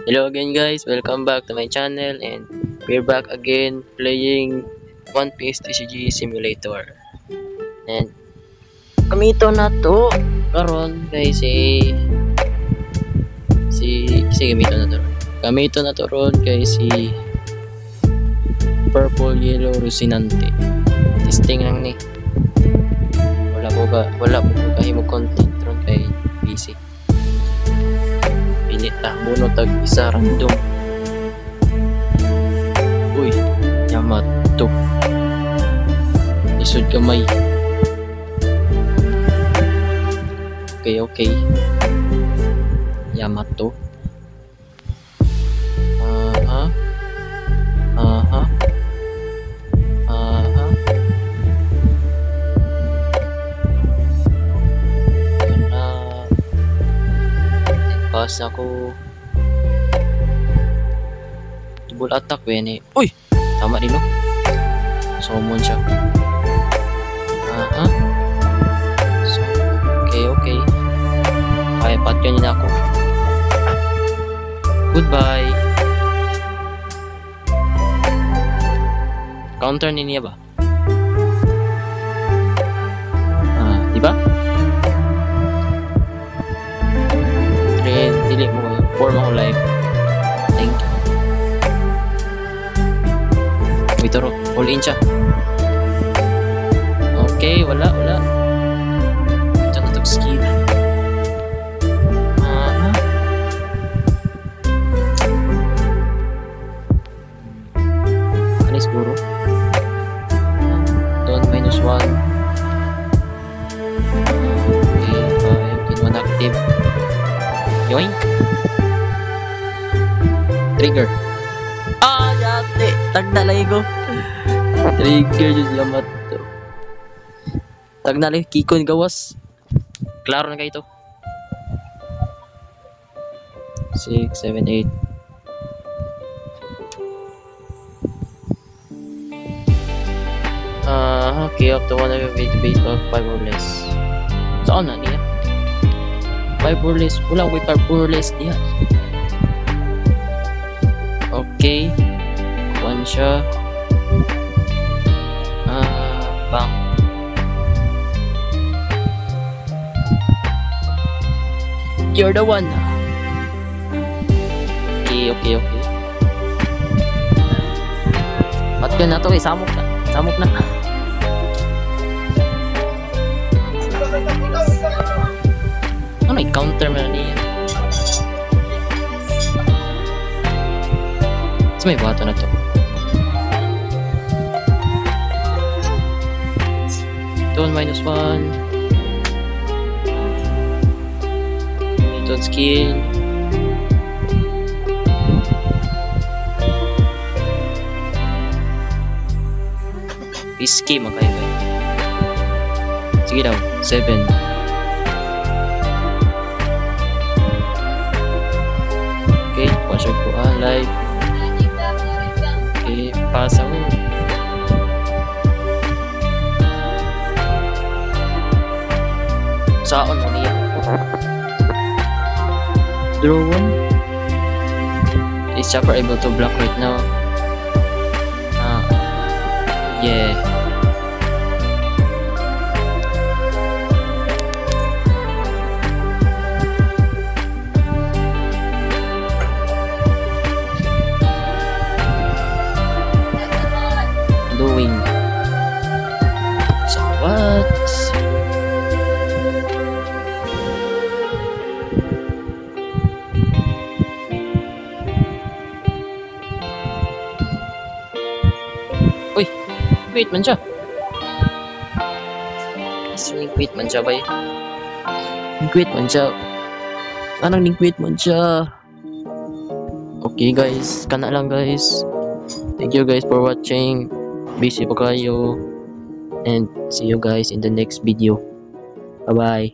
Hello again guys, welcome back to my channel and we're back again playing One Piece TCG Simulator. And kamito na to karon guys kamito na to ron kay si Purple Yellow Rocinante. Testing lang ni. Wala po kahimo content ron kay busy. Pilit lah mono tag isa random. Uy, Yamato. Isod kamay. Okay. Yamato. Pas ako double attack ni. Uy, tama din no. Summon siya. So, okay. Kaya patyon niya ako. Goodbye. Counter niya ba? Diba? Dili mo form ako live. Thank you. Wait, all in siya. Okay, wala. Ito na itong skill. Ano siguro? Don't -1. Okay, 5 active. Yoink! Trigger. Yate! Tagnalay ko. Trigger yung Yamato. Tagnalay, Kikon gawas. Klaro na kayo ito. 6, 7, 8. Okay, up to 1 of your base of 5 or less. Saan na niya? 5 or less. Wala ko 5 or less diyan. Okay. One siya. Bang. You're the one. Okay. Patyon na to eh. Samok na. Ano i-counter mo na niya? So may bato na to. Don't -1. Don't skill. Risky makaiba. Sige daw, 7. Okay, pasok ko live. Okay, pasa mo. Saan mo niya? Draw 1. Is Chopper able to block right now? Yeah. So what? Uy, quit man siya. Quit man siya ba? Quit man siya. Anong quit man siya? Okay guys, kana lang guys. Thank you guys for watching. Busy pa kayo. And see you guys in the next video. Bye bye.